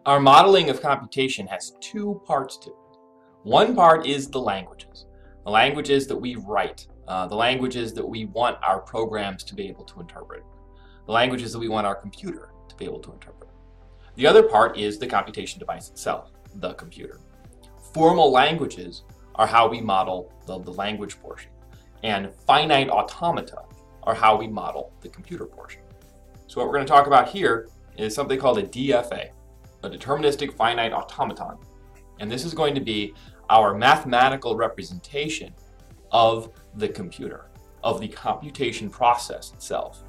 Our modeling of computation has two parts to it. One part is the languages that we write, the languages that we want our programs to be able to interpret, the languages that we want our computer to be able to interpret. The other part is the computation device itself, the computer. Formal languages are how we model the language portion, and finite automata are how we model the computer portion. So what we're going to talk about here is something called a DFA, a deterministic finite automaton. And this is going to be our mathematical representation of the computer, of the computation process itself.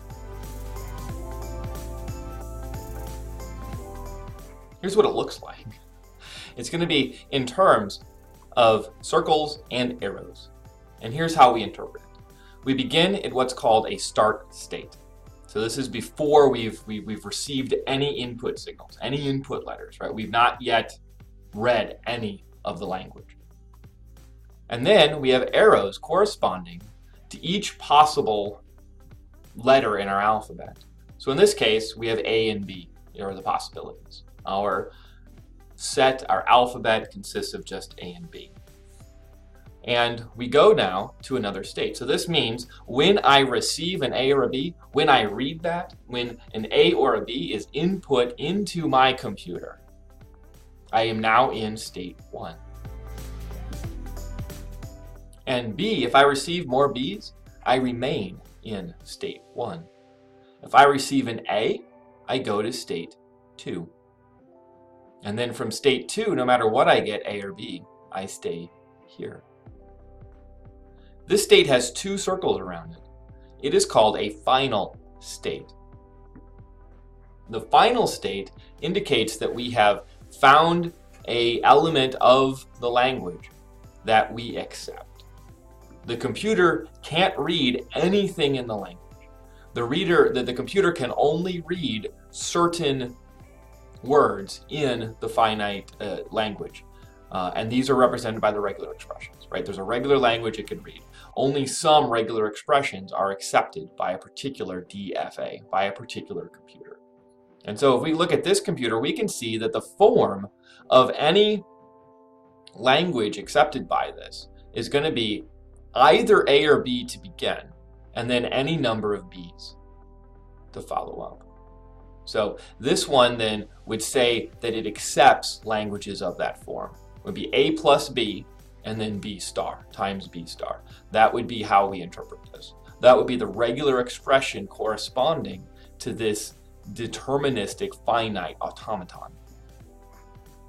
Here's what it looks like. It's going to be in terms of circles and arrows. And here's how we interpret it. We begin at what's called a start state. So this is before we've received any input signals, any input letters, right? We've not yet read any of the language. And then we have arrows corresponding to each possible letter in our alphabet. So in this case, we have A and B, are the possibilities. Our alphabet consists of just A and B. And we go now to another state. So this means when I receive an A or a B, when I read that, when an A or a B is input into my computer, I am now in state 1. And B, if I receive more Bs, I remain in state 1. If I receive an A, I go to state 2. And then from state 2, no matter what I get, A or B, I stay here. This state has two circles around it. It is called a final state. The final state indicates that we have found an element of the language that we accept. The computer can't read anything in the language. The computer can only read certain words in the finite language. And these are represented by the regular expressions, right? There's a regular language it can read. Only some regular expressions are accepted by a particular DFA, by a particular computer. And so if we look at this computer, we can see that the form of any language accepted by this is going to be either A or B to begin, and then any number of Bs to follow up. So this one then would say that it accepts languages of that form. It would be A plus B and then B star times B star. That would be how we interpret this. That would be the regular expression corresponding to this deterministic finite automaton.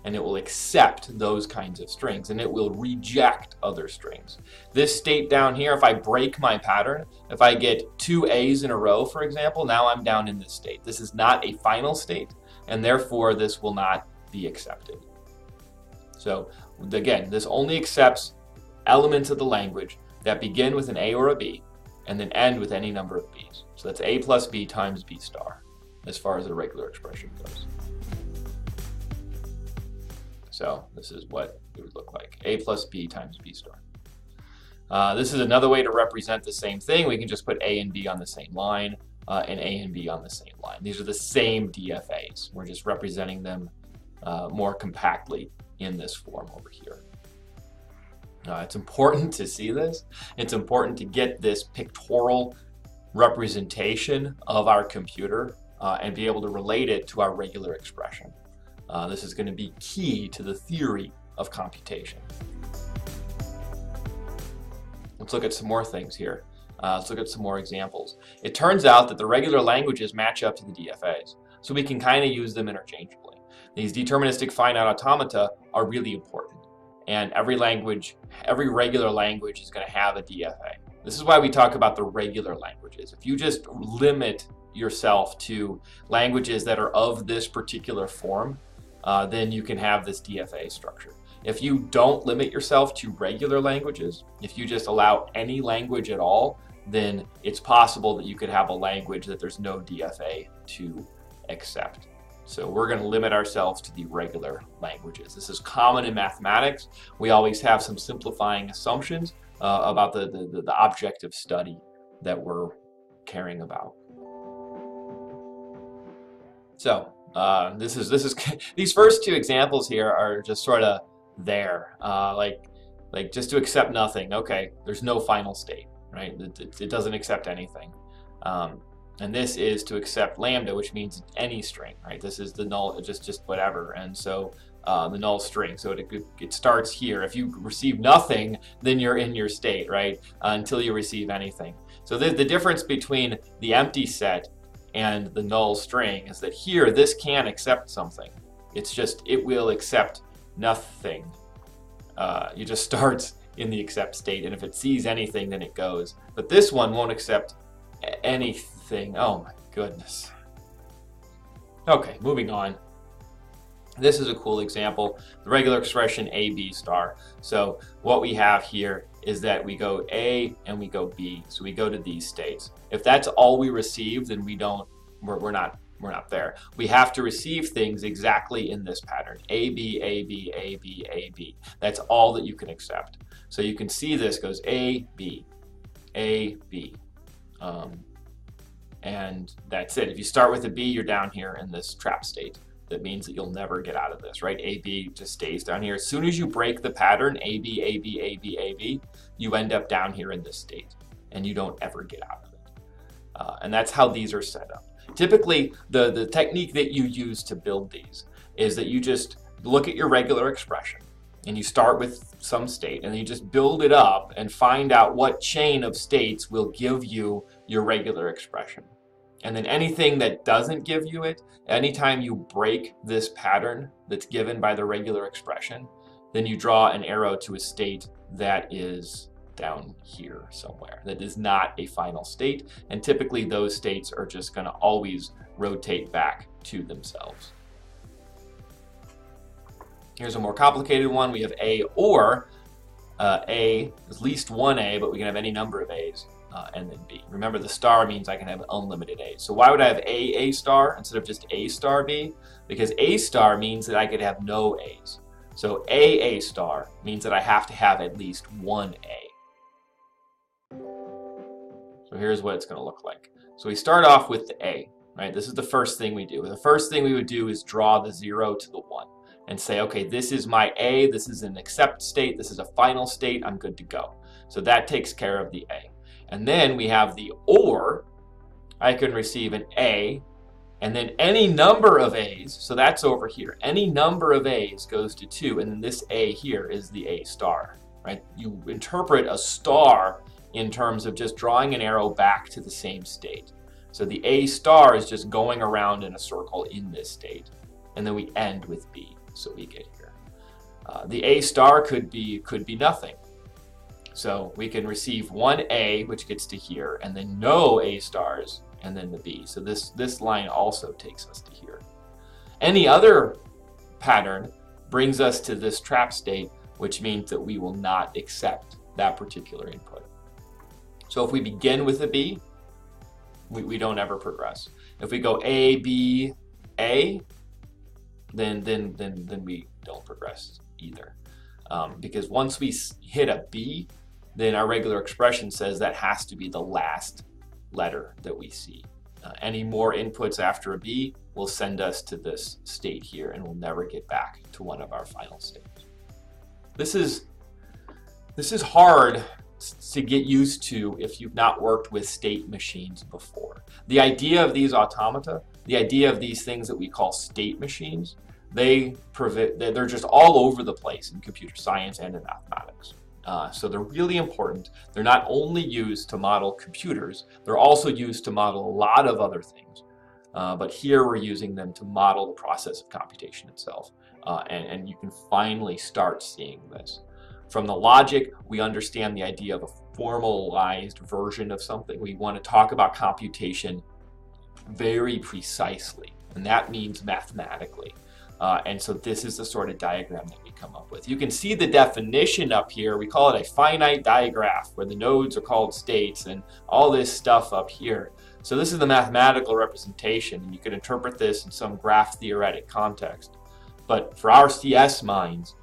And it will accept those kinds of strings, and it will reject other strings. This state down here, if I break my pattern, if I get 2 A's in a row, for example, now I'm down in this state. This is not a final state, and therefore this will not be accepted. So again, this only accepts elements of the language that begin with an A or a B, and then end with any number of B's. So that's A plus B times B star, as far as the regular expression goes. So this is what it would look like. A plus B times B star. This is another way to represent the same thing. We can just put A and B on the same line and A and B on the same line. These are the same DFAs. We're just representing them more compactly in this form over here. It's important to see this. It's important to get this pictorial representation of our computer and be able to relate it to our regular expression. This is going to be key to the theory of computation. Let's look at some more things here. Let's look at some more examples. It turns out that the regular languages match up to the DFAs, so we can kind of use them interchangeably. These deterministic finite automata are really important, and every regular language is going to have a DFA. This is why we talk about the regular languages. If you just limit yourself to languages that are of this particular form, then you can have this DFA structure. If you don't limit yourself to regular languages, if you just allow any language at all, then it's possible that you could have a language that there's no DFA to accept. So we're going to limit ourselves to the regular languages. This is common in mathematics. We always have some simplifying assumptions about the object of study that we're caring about. So This is these first two examples here are just sort of there, like just to accept nothing. Okay, there's no final state, right? It doesn't accept anything. And this is to accept lambda, which means any string, right? This is the null, just whatever. And so the null string. So it starts here. If you receive nothing, then you're in your state, right? Until you receive anything. So the difference between the empty set and the null string is that here, this can accept something. It's just, it will accept nothing. It just starts in the accept state, and if it sees anything, then it goes. But this one won't accept anything. Oh my goodness. Okay, moving on. This is a cool example, the regular expression AB star. So what we have here is that we go A and we go B. So we go to these states. If that's all we receive, then we're not there. We have to receive things exactly in this pattern. A, B, A, B, A, B, A, B. That's all that you can accept. So you can see this goes A, B, A, B. And that's it. If you start with a B, you're down here in this trap state. That means that you'll never get out of this, right? AB just stays down here. As soon as you break the pattern, AB, AB, AB, AB, you end up down here in this state, and you don't ever get out of it. And that's how these are set up. Typically, the technique that you use to build these is that you just look at your regular expression, and you start with some state, and then you just build it up and find out what chain of states will give you your regular expression. And then anything that doesn't give you it, anytime you break this pattern that's given by the regular expression, then you draw an arrow to a state that is down here somewhere, that is not a final state. And typically those states are just going to always rotate back to themselves. Here's a more complicated one. We have A or A is at least one A, but we can have any number of A's. And then B. Remember, the star means I can have unlimited A's. So why would I have A star instead of just A star B? Because A star means that I could have no A's. So A star means that I have to have at least one A. So here's what it's going to look like. So we start off with the A, right? This is the first thing we do. The first thing we would do is draw the 0 to the 1 and say, okay, this is my A, this is an accept state, this is a final state, I'm good to go. So that takes care of the A. And then we have the OR. I can receive an A, and then any number of A's, so that's over here. Any number of A's goes to 2, and then this A here is the A star, right? You interpret a star in terms of just drawing an arrow back to the same state. So the A star is just going around in a circle in this state, and then we end with B, so we get here. The A star could be nothing. So we can receive one A, which gets to here, and then no A stars, and then the B. So this line also takes us to here. Any other pattern brings us to this trap state, which means that we will not accept that particular input. So if we begin with a B, we don't ever progress. If we go A, B, A, then we don't progress either. Because once we hit a B, then our regular expression says that has to be the last letter that we see. Any more inputs after a B will send us to this state here, and we'll never get back to one of our final states. This is hard to get used to if you've not worked with state machines before. The idea of these automata, the idea of these things that we call state machines, they're just all over the place in computer science and in mathematics. So they're really important. They're not only used to model computers, they're also used to model a lot of other things. But here we're using them to model the process of computation itself. And you can finally start seeing this. From the logic, we understand the idea of a formalized version of something. We want to talk about computation very precisely, and that means mathematically. And so this is the sort of diagram that we come up with. You can see the definition up here. We call it a finite digraph, where the nodes are called states and all this stuff up here. So this is the mathematical representation, and you can interpret this in some graph theoretic context. But for our CS minds,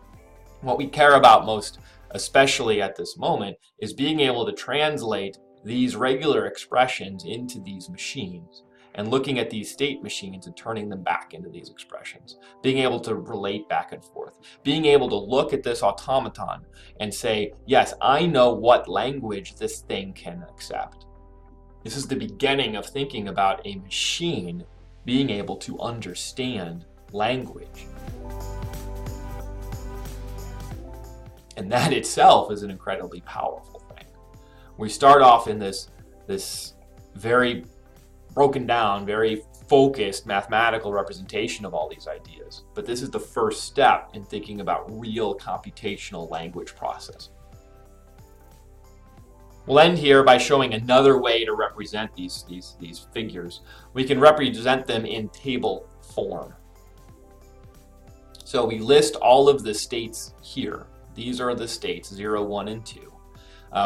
what we care about most, especially at this moment, is being able to translate these regular expressions into these machines and looking at these state machines and turning them back into these expressions, being able to relate back and forth, being able to look at this automaton and say, yes, I know what language this thing can accept. This is the beginning of thinking about a machine being able to understand language. And that itself is an incredibly powerful thing. We start off in this very broken down, very focused mathematical representation of all these ideas. But this is the first step in thinking about real computational language processing. We'll end here by showing another way to represent these figures. We can represent them in table form. So we list all of the states here. These are the states, 0, 1, and 2.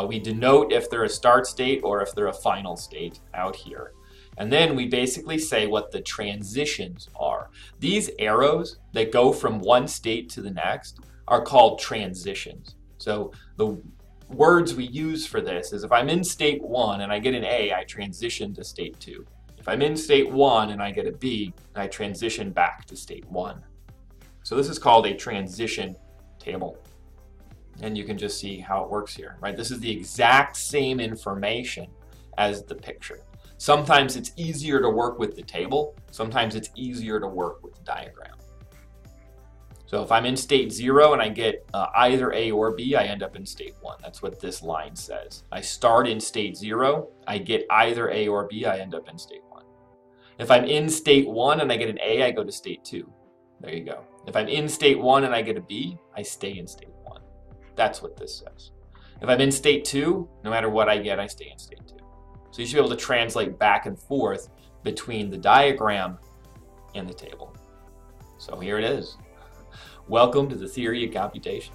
We denote if they're a start state or if they're a final state out here. And then we basically say what the transitions are. These arrows that go from one state to the next are called transitions. So the words we use for this is if I'm in state 1 and I get an A, I transition to state 2. If I'm in state 1 and I get a B, I transition back to state 1. So this is called a transition table. And you can just see how it works here, right? This is the exact same information as the picture. Sometimes it's easier to work with the table. Sometimes it's easier to work with the diagram. So if I'm in state 0 and I get either A or B, I end up in state 1. That's what this line says. I start in state 0, I get either A or B, I end up in state 1. If I'm in state 1 and I get an A, I go to state 2. There you go. If I'm in state 1 and I get a B, I stay in state 1. That's what this says. If I'm in state 2, no matter what I get, I stay in state 2. So you should be able to translate back and forth between the diagram and the table. So here it is. Welcome to the theory of computation.